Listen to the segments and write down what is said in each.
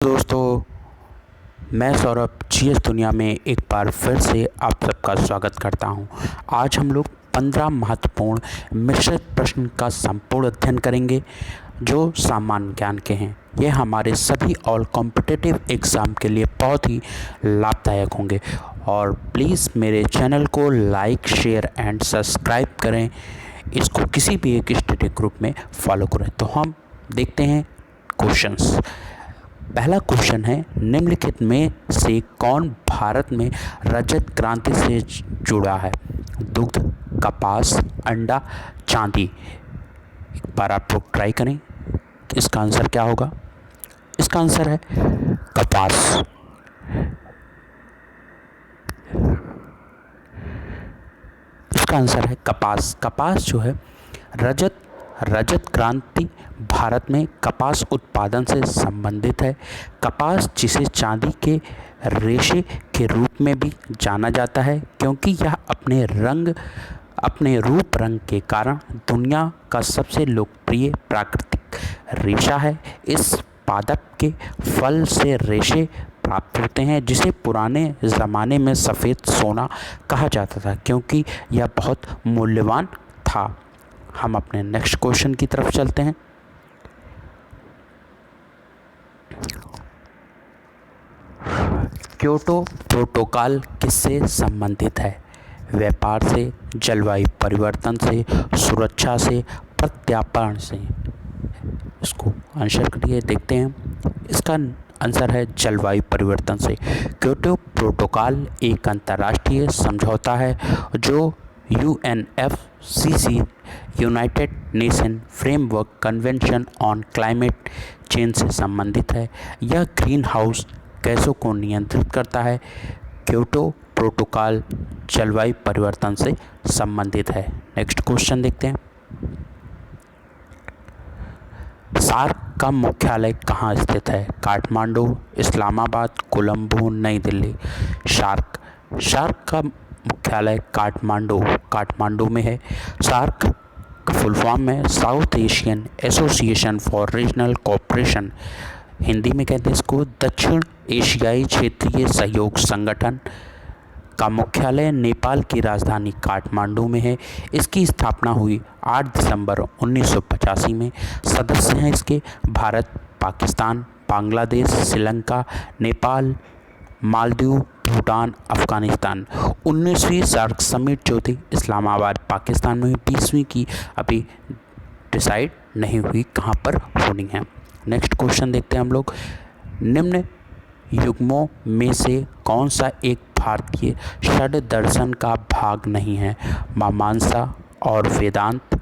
दोस्तों, मैं सौरभ जीएस दुनिया में एक बार फिर से आप सबका स्वागत करता हूं। आज हम लोग 15 महत्वपूर्ण मिश्रित प्रश्न का संपूर्ण अध्ययन करेंगे जो सामान्य ज्ञान के हैं। ये हमारे सभी ऑल कॉम्पिटिटिव एग्ज़ाम के लिए बहुत ही लाभदायक होंगे और प्लीज़ मेरे चैनल को लाइक, शेयर एंड सब्सक्राइब करें। इसको किसी भी एक स्टडी ग्रुप में फॉलो करें। तो हम देखते हैं क्वेश्चंस। पहला क्वेश्चन है, निम्नलिखित में से कौन भारत में रजत क्रांति से जुड़ा है? दुग्ध, कपास, अंडा, चांदी। एक बार आप लोग ट्राई करें, इसका आंसर क्या होगा? इसका आंसर है कपास। इसका आंसर है कपास। कपास जो है रजत क्रांति भारत में कपास उत्पादन से संबंधित है। कपास, जिसे चांदी के रेशे के रूप में भी जाना जाता है, क्योंकि यह अपने रूप रंग के कारण दुनिया का सबसे लोकप्रिय प्राकृतिक रेशा है। इस पादप के फल से रेशे प्राप्त होते हैं, जिसे पुराने ज़माने में सफ़ेद सोना कहा जाता था, क्योंकि यह बहुत मूल्यवान था। हम अपने नेक्स्ट क्वेश्चन की तरफ चलते हैं। क्योटो प्रोटोकॉल किससे संबंधित है? व्यापार से, जलवायु परिवर्तन से, सुरक्षा से, प्रत्यार्पण से। इसको आंसर करिए, देखते हैं। इसका आंसर है जलवायु परिवर्तन से। क्योटो प्रोटोकॉल एक अंतर्राष्ट्रीय समझौता है जो UNFCCC United nation framework convention on climate change से संबंधित है। यह ग्रीन हाउस गैसों को नियंत्रित करता है। क्योटो प्रोटोकॉल जलवायु परिवर्तन से संबंधित है। नेक्स्ट क्वेश्चन देखते हैं। सार्क का मुख्यालय कहाँ स्थित है? काठमांडू, इस्लामाबाद, कोलंबो, नई दिल्ली। सार्क का मुख्यालय काठमांडू में है। सार्क फुल फॉर्म है south Asian association for regional cooperation. Hindi में कहते हैं इसको दक्षिण एशियाई क्षेत्रीय सहयोग संगठन। का मुख्यालय नेपाल की राजधानी काठमांडू में है। इसकी स्थापना हुई 8 दिसंबर 1985 में। सदस्य हैं इसके भारत, पाकिस्तान, बांग्लादेश, श्रीलंका, नेपाल, मालदीव, भूटान, अफगानिस्तान। 19वीं सार्क समिट जो थी इस्लामाबाद पाकिस्तान में हुई। 20वीं की अभी डिसाइड नहीं हुई कहाँ पर होनी है। नेक्स्ट क्वेश्चन देखते हैं हम लोग। निम्न युग्मों में से कौन सा एक भारतीय षड दर्शन का भाग नहीं है? मीमांसा और वेदांत,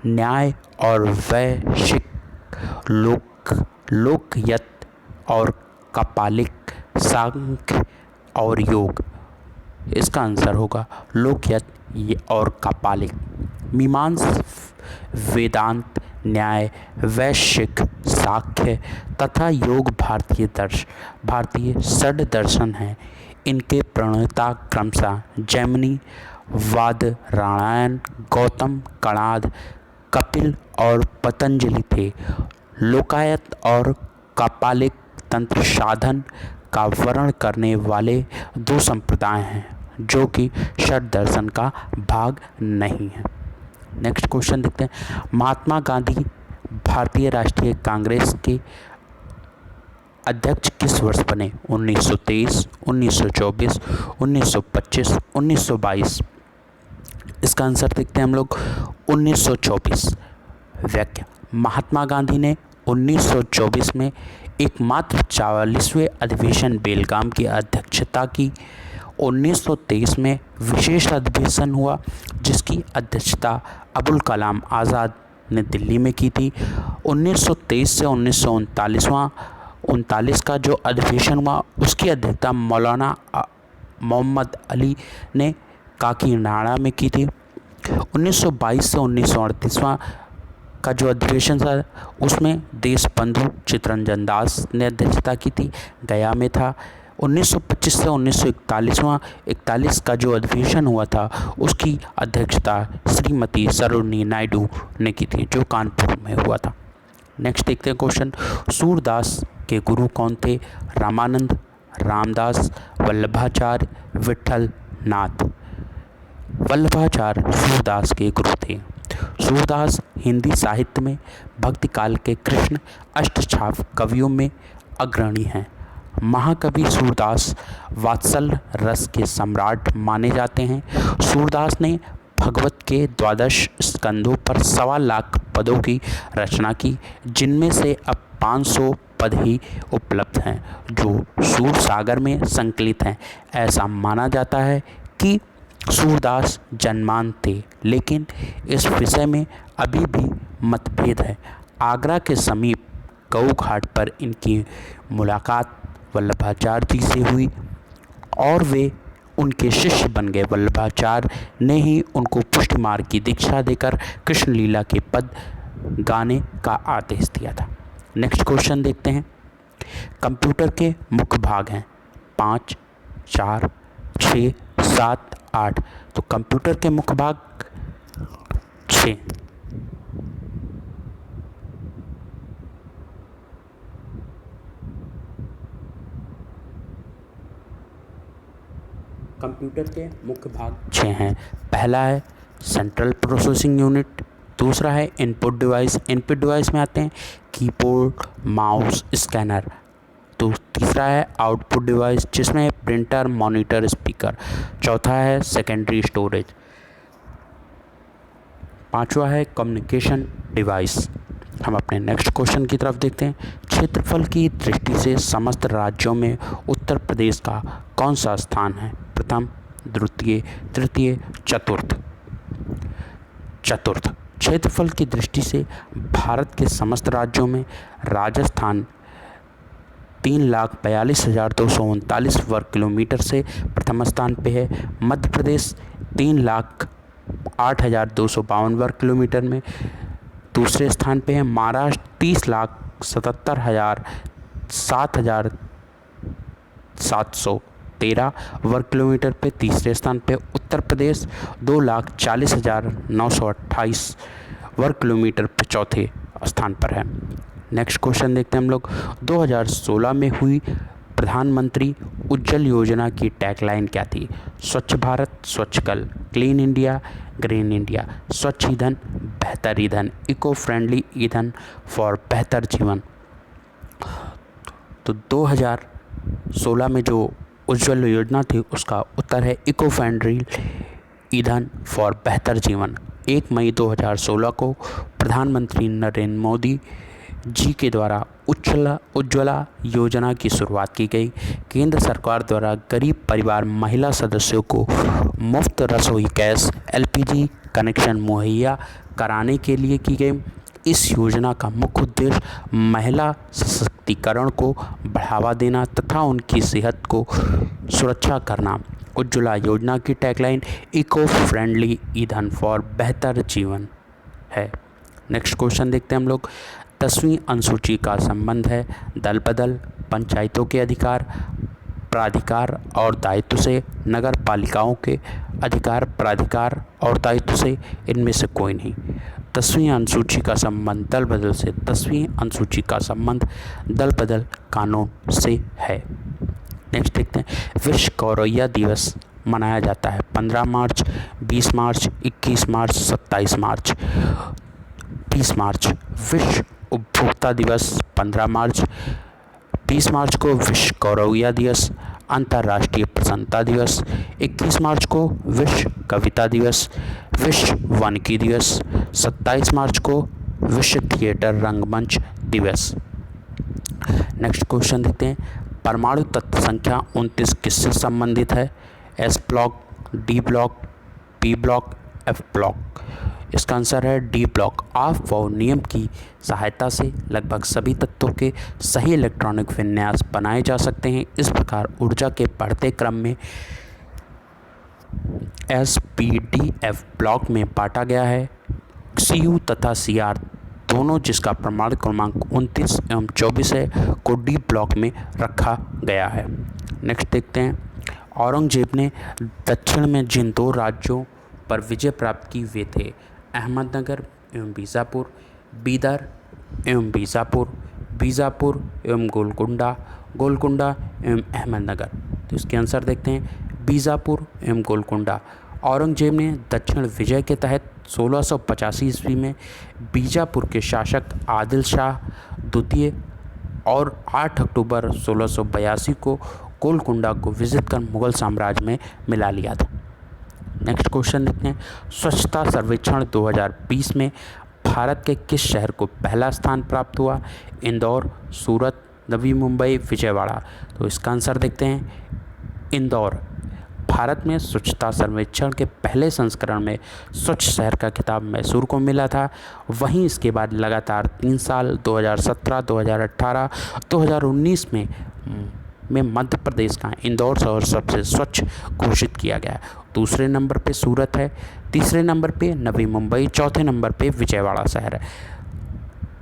न्याय और वैशेषिक, लोकयत और कपालिक, सांख्य और योग। इसका आंसर होगा लोकयत और कपालिक। मीमांसा, वेदांत, न्याय, वैशेषिक, सांख्य तथा योग भारतीय षड दर्शन हैं। इनके प्रणेता क्रमशः जैमिनी, वादरायण, गौतम, कणाद, कपिल और पतंजलि थे। लोकायत और कपालिक तंत्र साधन का वर्णन करने वाले दो संप्रदाय हैं जो कि षड दर्शन का भाग नहीं है। नेक्स्ट क्वेश्चन देखते हैं। महात्मा गांधी भारतीय राष्ट्रीय कांग्रेस के अध्यक्ष किस वर्ष बने? 1923, 1924, 1925, 1922। इसका आंसर देखते हैं हम लोग 1924। व्याख्या: महात्मा गांधी ने 1924 में एकमात्र 44वें अधिवेशन बेलगाम की अध्यक्षता की। 1923 में विशेष अधिवेशन हुआ जिसकी अध्यक्षता अबुल कलाम आज़ाद ने दिल्ली में की थी। 1923 से 1939 का जो अधिवेशन हुआ उसकी अध्यक्षता मौलाना मोहम्मद अली ने काकीनाडा में की थी। 1922 से 1938 का जो अधिवेशन था उसमें देश बंधु चित्तरंजन दास ने अध्यक्षता की थी, गया में था। 1925 से 1941 का जो अधिवेशन हुआ था उसकी अध्यक्षता श्रीमती सरोजिनी नायडू ने की थी, जो कानपुर में हुआ था। नेक्स्ट देखते हैं क्वेश्चन। सूरदास के गुरु कौन थे? रामानंद, रामदास, वल्लभाचार्य, विठल नाथ। वल्लभाचार्य सूरदास के गुरु थे। सूरदास हिंदी साहित्य में भक्ति काल के कृष्ण अष्टछाप कवियों में अग्रणी हैं। महाकवि सूरदास वात्सल्य रस के सम्राट माने जाते हैं। सूरदास ने भगवत के 12 स्कंदों पर 1.25 लाख पदों की रचना की, जिनमें से अब 500 पद ही उपलब्ध हैं जो सूर सागर में संकलित हैं। ऐसा माना जाता है कि सूरदास जन्मान थे, लेकिन इस विषय में अभी भी मतभेद है। आगरा के समीप गऊ घाट पर इनकी मुलाकात वल्लभाचार्य जी से हुई और वे उनके शिष्य बन गए। वल्लभाचार्य ने ही उनको पुष्टि मार्ग की दीक्षा देकर कृष्ण लीला के पद गाने का आदेश दिया था। नेक्स्ट क्वेश्चन देखते हैं। कंप्यूटर के मुख्य भाग हैं 5, 4, 6, 7, 8। तो कंप्यूटर के मुख्य भाग 6। कंप्यूटर के मुख्य भाग 6 हैं। पहला है सेंट्रल प्रोसेसिंग यूनिट, दूसरा है इनपुट डिवाइस। इनपुट डिवाइस में आते हैं कीबोर्ड, माउस, स्कैनर। तो तीसरा है आउटपुट डिवाइस, जिसमें प्रिंटर, मॉनिटर, स्पीकर। चौथा है सेकेंडरी स्टोरेज। पांचवा है कम्युनिकेशन डिवाइस। हम अपने नेक्स्ट क्वेश्चन की तरफ देखते हैं। क्षेत्रफल की दृष्टि से समस्त राज्यों में उत्तर प्रदेश का कौन सा स्थान है? प्रथम, द्वितीय, तृतीय, चतुर्थ। क्षेत्रफल की दृष्टि से भारत के समस्त राज्यों में राजस्थान 3,42,239 वर्ग किलोमीटर से प्रथम स्थान पे है। मध्य प्रदेश 3,08,252 वर्ग किलोमीटर में दूसरे स्थान पे है। महाराष्ट्र 30,77,713 वर्ग किलोमीटर पे तीसरे स्थान पे। उत्तर प्रदेश 2,40,928 वर्ग किलोमीटर पे चौथे स्थान पर है। नेक्स्ट क्वेश्चन देखते हैं हम लोग। 2016 में हुई प्रधानमंत्री उज्ज्वल योजना की टैगलाइन क्या थी? स्वच्छ भारत, स्वच्छ कल, क्लीन इंडिया, ग्रीन इंडिया, स्वच्छ ईंधन, बेहतर ईंधन, इको फ्रेंडली ईंधन फॉर बेहतर जीवन। तो 2016 में जो उज्ज्वल योजना थी उसका उत्तर है इको फ्रेंडली ईंधन फॉर बेहतर जीवन। 1 मई 2016 को प्रधानमंत्री नरेंद्र मोदी जी के द्वारा उज्ज्वला योजना की शुरुआत की गई। केंद्र सरकार द्वारा गरीब परिवार महिला सदस्यों को मुफ्त रसोई गैस एलपीजी कनेक्शन मुहैया कराने के लिए की गई। इस योजना का मुख्य उद्देश्य महिला सशक्तिकरण को बढ़ावा देना तथा उनकी सेहत को सुरक्षा करना। उज्ज्वला योजना की टैगलाइन इको फ्रेंडली ईंधन फॉर बेहतर जीवन है। नेक्स्ट क्वेश्चन देखते हैं हम लोग। 10वीं अनुसूची का संबंध है दल बदल, पंचायतों के अधिकार, प्राधिकार और दायित्व से, नगर पालिकाओं के अधिकार, प्राधिकार और दायित्व से, इनमें से कोई नहीं। 10वीं अनुसूची का संबंध दल बदल से। 10वीं अनुसूची का संबंध दल बदल कानून से है। नेक्स्ट देखते हैं। विश्व गौरैया दिवस मनाया जाता है 15 मार्च, 20 मार्च, 21 मार्च, 27 मार्च, 30 मार्च। विश्व उपभोक्ता दिवस 15 मार्च, 20 मार्च को विश्व गौरैया दिवस, अंतर्राष्ट्रीय प्रसन्नता दिवस। 21 मार्च को विश्व कविता दिवस, विश्व वानिकी दिवस। 27 मार्च को विश्व थिएटर रंगमंच दिवस। नेक्स्ट क्वेश्चन देखते हैं। परमाणु तत्व संख्या 29 किससे संबंधित है? S block, D block, P block, F block. इसका आंसर है डी ब्लॉक। ऑफ-बाउ नियम की सहायता से लगभग सभी तत्वों के सही इलेक्ट्रॉनिक विन्यास बनाए जा सकते हैं। इस प्रकार ऊर्जा के बढ़ते क्रम में S, P, D, F block में बांटा गया है। सी यू तथा सी आर दोनों, जिसका परमाणु क्रमांक 29 एवं 24 है, को डी ब्लॉक में रखा गया है। नेक्स्ट देखते हैं। औरंगजेब ने दक्षिण में जिन 2 राज्यों पर विजय प्राप्त की वे थे अहमदनगर एवं बीजापुर, बीदर एवं बीजापुर, बीजापुर एवं गोलकुंडा, गोलकुंडा एवं अहमदनगर। तो इसके आंसर देखते हैं, बीजापुर एवं गोलकुंडा। औरंगजेब ने दक्षिण विजय के तहत 1685 ईस्वी में बीजापुर के शासक आदिल शाह द्वितीय और 8 अक्टूबर 1682 को गोलकुंडा को विजिट कर मुगल साम्राज्य में मिला लिया था। नेक्स्ट क्वेश्चन देखते हैं, स्वच्छता सर्वेक्षण 2020 में भारत के किस शहर को पहला स्थान प्राप्त हुआ? इंदौर, सूरत, नवी मुंबई, विजयवाड़ा। तो इसका आंसर देखते हैं, इंदौर। भारत में स्वच्छता सर्वेक्षण के पहले संस्करण में स्वच्छ शहर का खिताब मैसूर को मिला था। वहीं इसके बाद लगातार 3 साल 2017, 2018, 2019 में मध्य प्रदेश का इंदौर शहर सबसे स्वच्छ घोषित किया गया। दूसरे नंबर पे सूरत है, तीसरे नंबर पे नवी मुंबई, चौथे नंबर पे विजयवाड़ा शहर है।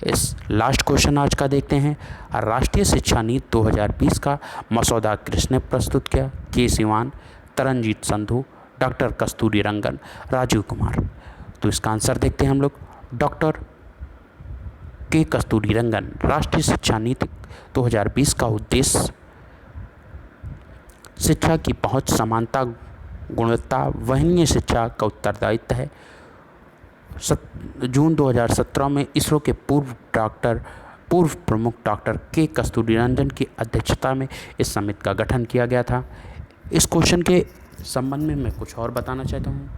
इस लास्ट क्वेश्चन आज का देखते हैं, राष्ट्रीय शिक्षा नीति 2020 का मसौदा किसने प्रस्तुत किया? के सिवान, तरनजीत संधू, डॉक्टर कस्तूरी रंगन, राजीव कुमार। तो इसका आंसर देखते हैं हम लोग, डॉक्टर के कस्तूरी रंगन। राष्ट्रीय शिक्षा नीति 2020 का उद्देश्य शिक्षा की पहुंच, समानता, गुणवत्ता, वहनीय शिक्षा का उत्तरदायित्व है। जून 2017 में इसरो के पूर्व प्रमुख डॉक्टर के कस्तूरी रंगन की अध्यक्षता में इस समिति का गठन किया गया था। इस क्वेश्चन के संबंध में मैं कुछ और बताना चाहता हूँ।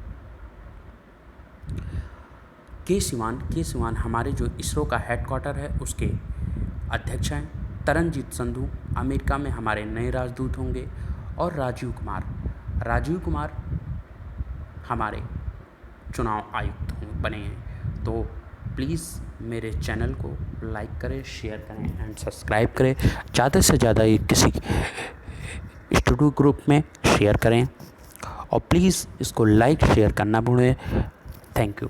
के सिवान हमारे जो इसरो का हेडक्वार्टर है उसके अध्यक्ष हैं। तरनजीत संधू अमेरिका में हमारे नए राजदूत होंगे। और राजीव कुमार हमारे चुनाव आयुक्त बने हैं। तो प्लीज़ मेरे चैनल को लाइक करें, शेयर करें एंड सब्सक्राइब करें। ज़्यादा से ज़्यादा ये किसी स्टूडियो ग्रुप में शेयर करें और प्लीज़ इसको लाइक शेयर करना भूलें। Thank you.